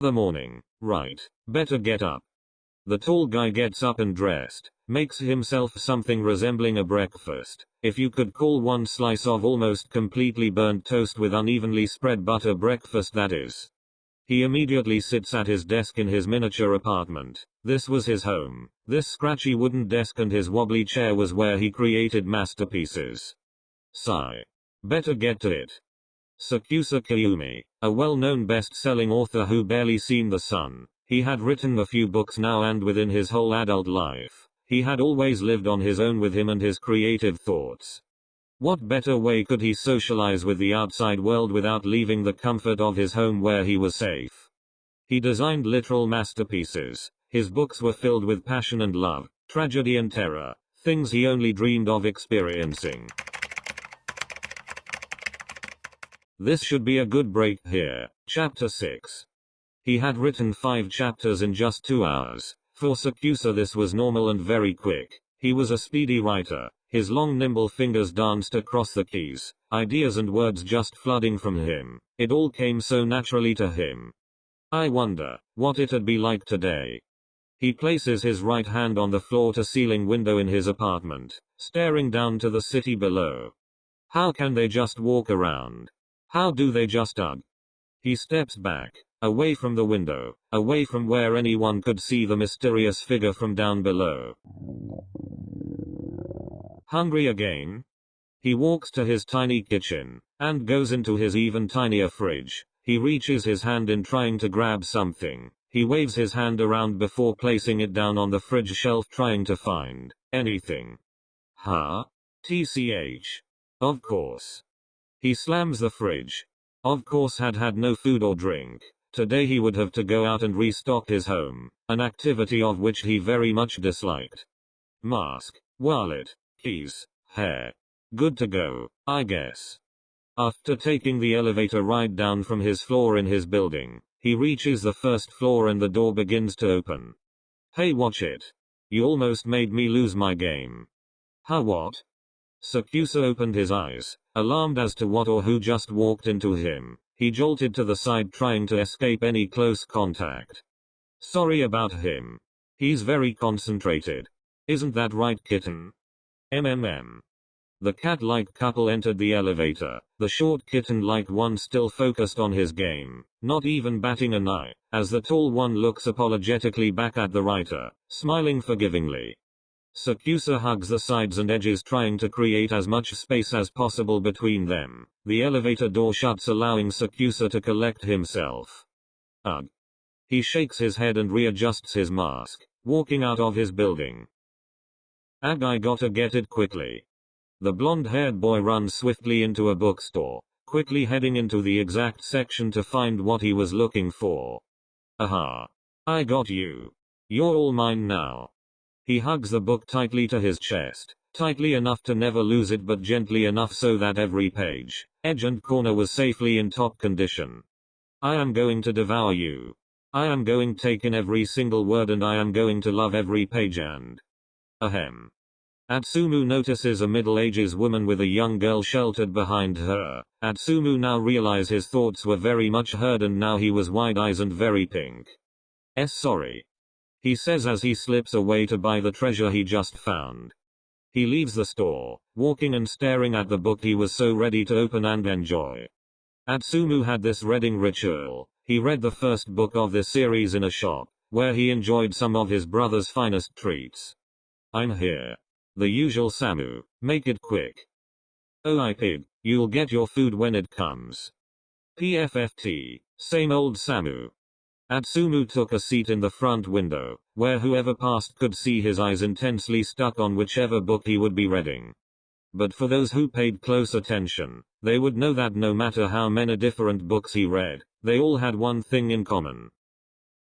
The morning, right, better get up. The tall guy gets up and dressed, makes himself something resembling a breakfast, if you could call one slice of almost completely burnt toast with unevenly spread butter breakfast, that is. He immediately sits at his desk in his miniature apartment. This was his home. This scratchy wooden desk and his wobbly chair was where he created masterpieces. Sigh. Better get to it. SakuAtsu Kiyumi, a well-known best-selling author who barely seen the sun. He had written a few books now, and within his whole adult life, he had always lived on his own with him and his creative thoughts. What better way could he socialize with the outside world without leaving the comfort of his home where he was safe? He designed literal masterpieces. His books were filled with passion and love, tragedy and terror, things he only dreamed of experiencing. This should be a good break here. Chapter 6. He had written 5 chapters in just 2 hours. For SakuAtsu this was normal and very quick. He was a speedy writer. His long nimble fingers danced across the keys, ideas and words just flooding from him. It all came so naturally to him. I wonder what it'd be like today. He places his right hand on the floor-to-ceiling window in his apartment, staring down to the city below. How can they just walk around? How do they just hug? He steps back, away from the window, away from where anyone could see the mysterious figure from down below. Hungry again? He walks to his tiny kitchen, and goes into his even tinier fridge. He reaches his hand in trying to grab something. He waves his hand around before placing it down on the fridge shelf, trying to find anything. Huh? TCH. Of course. He slams the fridge. Of course had no food or drink. Today he would have to go out and restock his home, an activity of which he very much disliked. Mask, wallet, keys, hair. Good to go, I guess. After taking the elevator ride down from his floor in his building, he reaches the first floor and the door begins to open. Hey, watch it. You almost made me lose my game. Huh, what? SakuAtsu opened his eyes, alarmed as to what or who just walked into him. He jolted to the side trying to escape any close contact. Sorry about him. He's very concentrated. Isn't that right, kitten? The cat-like couple entered the elevator, the short kitten-like one still focused on his game, not even batting an eye, as the tall one looks apologetically back at the writer, smiling forgivingly. SakuAtsu hugs the sides and edges, trying to create as much space as possible between them. The elevator door shuts, allowing SakuAtsu to collect himself. Ugh. He shakes his head and readjusts his mask, walking out of his building. Ag, I gotta get it quickly. The blonde-haired boy runs swiftly into a bookstore, quickly heading into the exact section to find what he was looking for. Aha. I got you. You're all mine now. He hugs the book tightly to his chest, tightly enough to never lose it but gently enough so that every page, edge and corner was safely in top condition. I am going to devour you. I am going to take in every single word and I am going to love every page and... Ahem. Atsumu notices a middle-aged woman with a young girl sheltered behind her. Atsumu now realized his thoughts were very much heard and now he was wide-eyed and very pink. Sorry. He says as he slips away to buy the treasure he just found. He leaves the store, walking and staring at the book he was so ready to open and enjoy. Atsumu had this reading ritual. He read the first book of this series in a shop, where he enjoyed some of his brother's finest treats. I'm here. The usual Samu, make it quick. Oh I pig, you'll get your food when it comes. PFFT, same old Samu. Atsumu took a seat in the front window, where whoever passed could see his eyes intensely stuck on whichever book he would be reading. But for those who paid close attention, they would know that no matter how many different books he read, they all had one thing in common.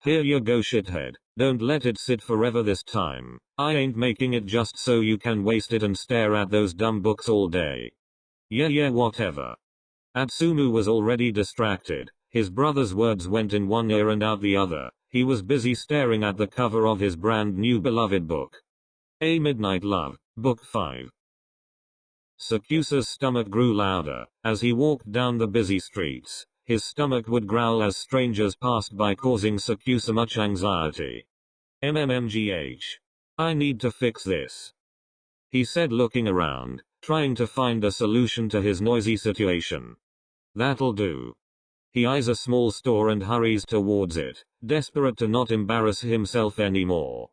Here you go, shithead, don't let it sit forever this time. I ain't making it just so you can waste it and stare at those dumb books all day. Yeah, whatever. Atsumu was already distracted. His brother's words went in one ear and out the other. He was busy staring at the cover of his brand new beloved book. A Midnight Love, Book 5. SakuAtsu's stomach grew louder as he walked down the busy streets. his stomach would growl as strangers passed by, causing SakuAtsu much anxiety. MMMGH. I need to fix this, he said, looking around, trying to find a solution to his noisy situation. That'll do. He eyes a small store and hurries towards it, desperate to not embarrass himself anymore.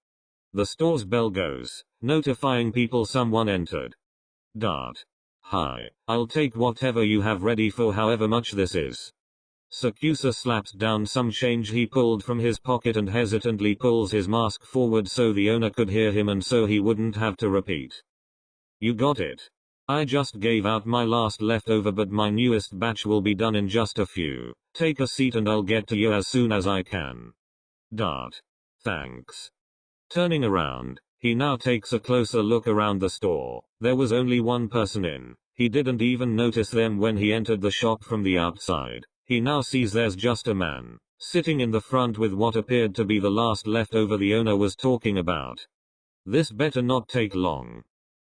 The store's bell goes, notifying people someone entered. Dart. Hi, I'll take whatever you have ready for however much this is. SakuAtsu slaps down some change he pulled from his pocket and hesitantly pulls his mask forward so the owner could hear him and so he wouldn't have to repeat. You got it. I just gave out my last leftover, but my newest batch will be done in just a few. Take a seat and I'll get to you as soon as I can. Dart. Thanks. Turning around, he now takes a closer look around the store. There was only one person in. He didn't even notice them when he entered the shop from the outside. He now sees there's just a man, sitting in the front with what appeared to be the last leftover the owner was talking about. This better not take long.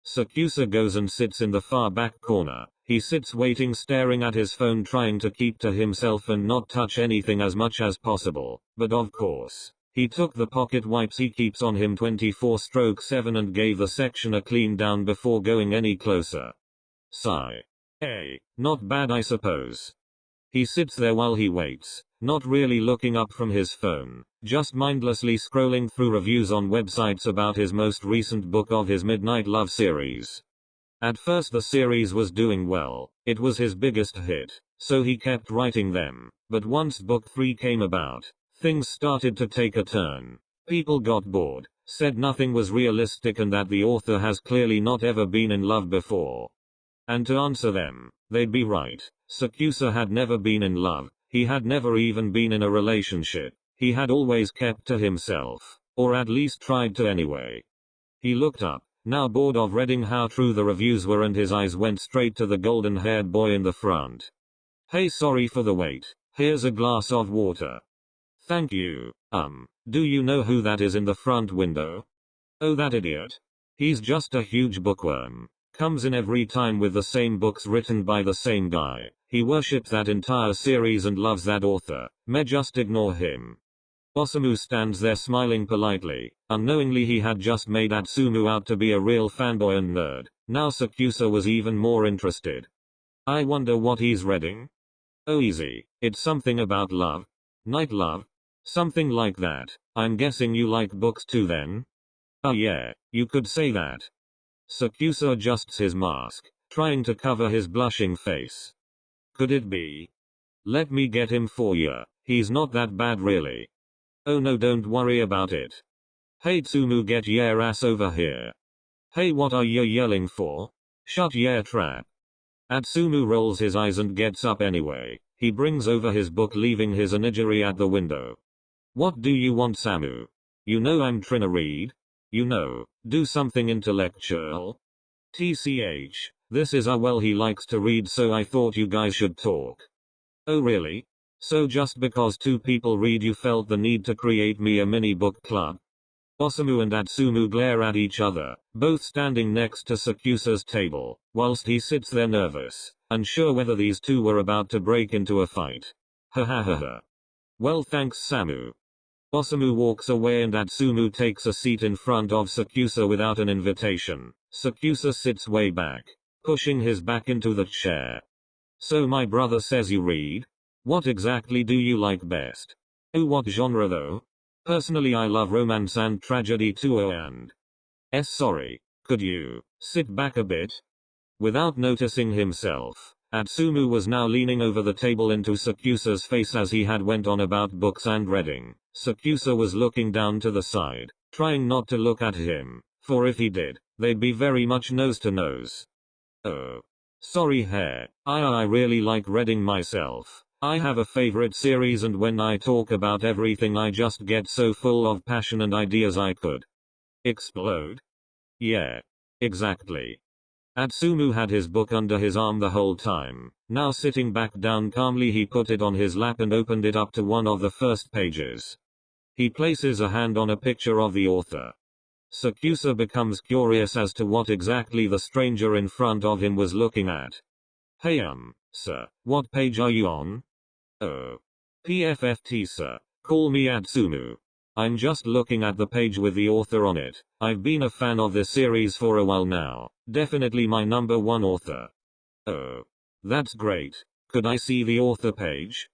SakuAtsu goes and sits in the far back corner. He sits waiting, staring at his phone, trying to keep to himself and not touch anything as much as possible. But of course, he took the pocket wipes he keeps on him 24/7 and gave the section a clean down before going any closer. Sigh. Hey, not bad I suppose. He sits there while he waits, not really looking up from his phone, just mindlessly scrolling through reviews on websites about his most recent book of his Midnight Love series. At first the series was doing well, it was his biggest hit, so he kept writing them, but once book 3 came about, things started to take a turn. People got bored, said nothing was realistic and that the author has clearly not ever been in love before. And to answer them, they'd be right. SakuAtsu had never been in love, he had never even been in a relationship, he had always kept to himself, or at least tried to anyway. He looked up, now bored of reading how true the reviews were, and his eyes went straight to the golden-haired boy in the front. Hey, sorry for the wait, here's a glass of water. Thank you. Do you know who that is in the front window? Oh, that idiot. He's just a huge bookworm. Comes in every time with the same books written by the same guy. He worships that entire series and loves that author. May just ignore him. Osamu stands there smiling politely. Unknowingly he had just made Atsumu out to be a real fanboy and nerd. Now SakuAtsu was even more interested. I wonder what he's reading? Oh, easy. It's something about love. Night love? Something like that. I'm guessing you like books too then? Oh yeah, you could say that. SakuAtsu adjusts his mask, trying to cover his blushing face. Could it be? Let me get him for you. He's not that bad really. Oh no, don't worry about it. Hey Tsumu, get your ass over here. Hey, what are you yelling for? Shut your trap. Atsumu rolls his eyes and gets up anyway. He brings over his book, leaving his onigiri at the window. What do you want, Samu? You know I'm trying to read. You know, do something intellectual. TCH, this is well, he likes to read, so I thought you guys should talk. Oh really? So just because two people read you felt the need to create me a mini book club? Osamu and Atsumu glare at each other, both standing next to SakuAtsu's table, whilst he sits there nervous, unsure whether these two were about to break into a fight. Ha ha ha ha. Well, thanks Samu. Osamu walks away and Atsumu takes a seat in front of SakuAtsu without an invitation. SakuAtsu sits way back, pushing his back into the chair. So my brother says you read? What exactly do you like best? Oh, what genre though? Personally I love romance and tragedy too. Oh, and sorry, could you sit back a bit? Without noticing himself, Atsumu was now leaning over the table into SakuAtsu's face as he had went on about books and reading. SakuAtsu was looking down to the side, trying not to look at him, for if he did, they'd be very much nose to nose. Oh. Sorry hair, I really like reading myself. I have a favorite series and when I talk about everything I just get so full of passion and ideas I could explode. Yeah. Exactly. Atsumu had his book under his arm the whole time. Now sitting back down calmly, he put it on his lap and opened it up to one of the first pages. He places a hand on a picture of the author. SakuAtsu becomes curious as to what exactly the stranger in front of him was looking at. Hey sir, what page are you on? Oh. PFFT sir. Call me Atsumu. I'm just looking at the page with the author on it. I've been a fan of this series for a while now. Definitely my number one author. Oh. That's great. Could I see the author page?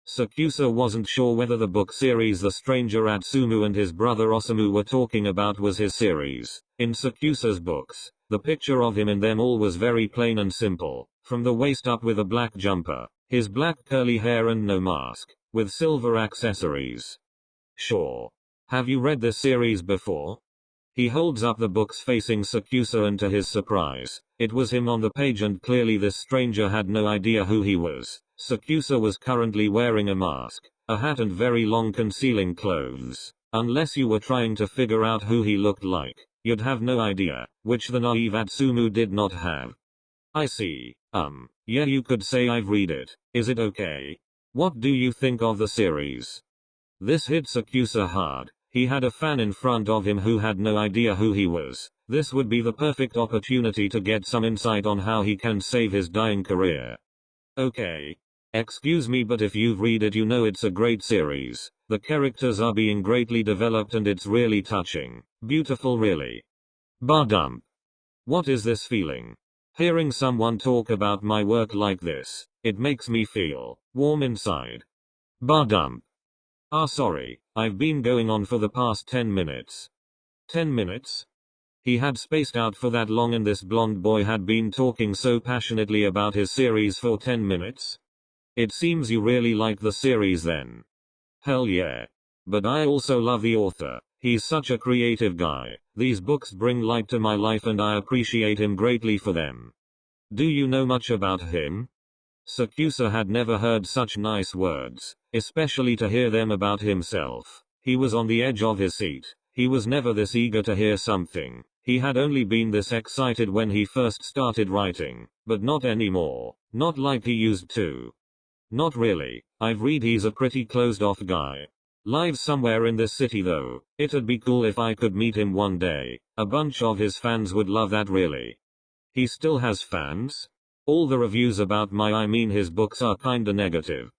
SakuAtsu wasn't sure whether the book series the stranger Atsumu and his brother Osamu were talking about was his series. In SakuAtsu's books, the picture of him in them all was very plain and simple, from the waist up with a black jumper, his black curly hair and no mask, with silver accessories. Sure. Have you read this series before? He holds up the books facing SakuAtsu, and to his surprise, it was him on the page, and clearly this stranger had no idea who he was. SakuAtsu was currently wearing a mask, a hat and very long concealing clothes. Unless you were trying to figure out who he looked like, you'd have no idea, which the naive Atsumu did not have. I see. Yeah, you could say I've read it. Is it okay? What do you think of the series? This hit SakuAtsu hard. He had a fan in front of him who had no idea who he was. This would be the perfect opportunity to get some insight on how he can save his dying career. Okay. Excuse me, but if you've read it, you know it's a great series. The characters are being greatly developed and it's really touching. Beautiful really. Badump. What is this feeling? Hearing someone talk about my work like this, it makes me feel warm inside. Badump. Sorry, I've been going on for the past 10 minutes. 10 minutes? He had spaced out for that long, and this blonde boy had been talking so passionately about his series for 10 minutes? It seems you really like the series then. Hell yeah. But I also love the author. He's such a creative guy. These books bring light to my life and I appreciate him greatly for them. Do you know much about him? SakuAtsu had never heard such nice words, especially to hear them about himself. He was on the edge of his seat. He was never this eager to hear something. He had only been this excited when he first started writing, but not anymore. Not like he used to. Not really. I've read he's a pretty closed-off guy. Lives somewhere in this city though. It'd be cool if I could meet him one day. A bunch of his fans would love that really. He still has fans? All the reviews about his books are kinda negative.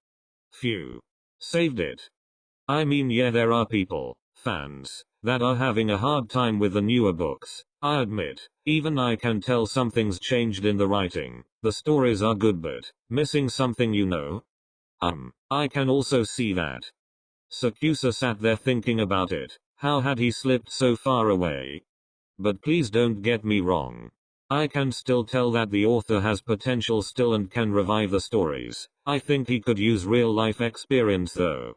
Phew. Saved it. Yeah, there are people, fans, that are having a hard time with the newer books. I admit, even I can tell something's changed in the writing. The stories are good but missing something, you know? I can also see that. SakuAtsu sat there thinking about it. How had he slipped so far away? But please don't get me wrong. I can still tell that the author has potential still and can revive the stories. I think he could use real life experience though.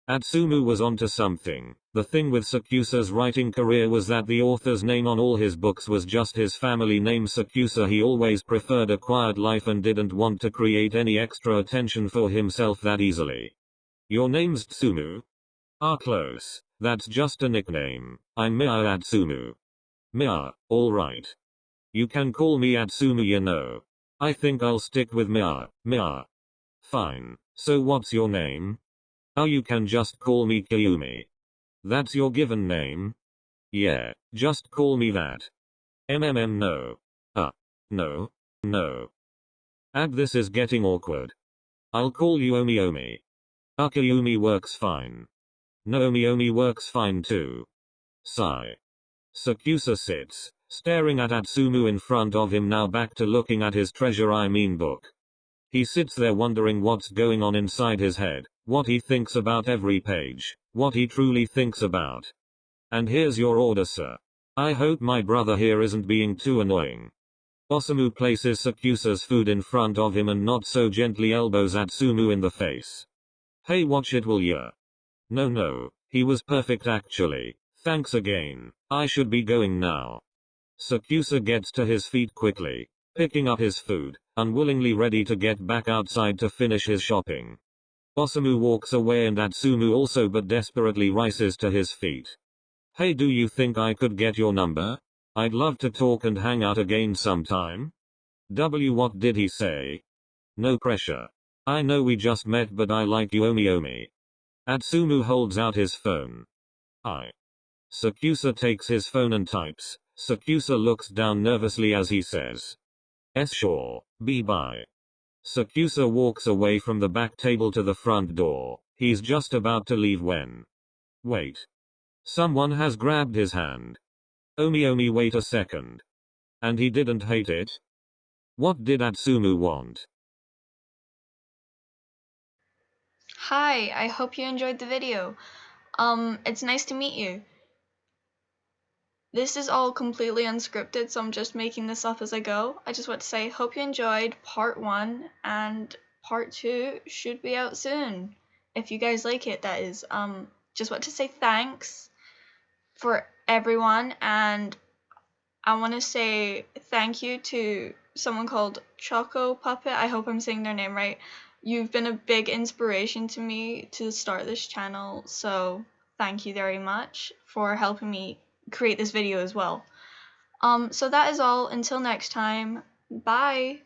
Atsumu was onto something. The thing with SakuAtsu's writing career was that the author's name on all his books was just his family name SakuAtsu. He always preferred a quiet life and didn't want to create any extra attention for himself that easily. Your name's Tsumu? Close. That's just a nickname. I'm Mia Atsumu. Mia, alright. You can call me Atsumu, you know. I think I'll stick with Mia. Mia. Fine. So what's your name? You can just call me Kiyumi. That's your given name? Yeah, just call me that. No. No. No. This is getting awkward. I'll call you Omi. Kiyumi works fine. No, Omi works fine too. Sigh. SakuAtsu sits, staring at Atsumu in front of him, now back to looking at his treasure book. He sits there wondering what's going on inside his head, what he thinks about every page, what he truly thinks about. And here's your order, sir. I hope my brother here isn't being too annoying. Osamu places SakuAtsu's food in front of him and not so gently elbows Atsumu in the face. Hey, watch it, will ya? No, he was perfect actually. Thanks again. I should be going now. SakuAtsu gets to his feet quickly, picking up his food, unwillingly ready to get back outside to finish his shopping. Osamu walks away and Atsumu also, but desperately rises to his feet. Hey, do you think I could get your number? I'd love to talk and hang out again sometime. What did he say? No pressure. I know we just met, but I like you, Omi. Atsumu holds out his phone. SakuAtsu takes his phone and types. SakuAtsu looks down nervously as he says, sure, bye. SakuAtsu walks away from the back table to the front door. He's just about to leave when. Wait. Someone has grabbed his hand. Omi, wait a second. And he didn't hate it? What did Atsumu want? Hi, I hope you enjoyed the video. It's nice to meet you. This is all completely unscripted, so I'm just making this up as I go. I just want to say, hope you enjoyed part 1, and part 2 should be out soon. If you guys like it, that is. Just want to say thanks for everyone, and I want to say thank you to someone called Choco Puppet. I hope I'm saying their name right. You've been a big inspiration to me to start this channel, so thank you very much for helping me create this video as well. So that is all. Until next time, bye!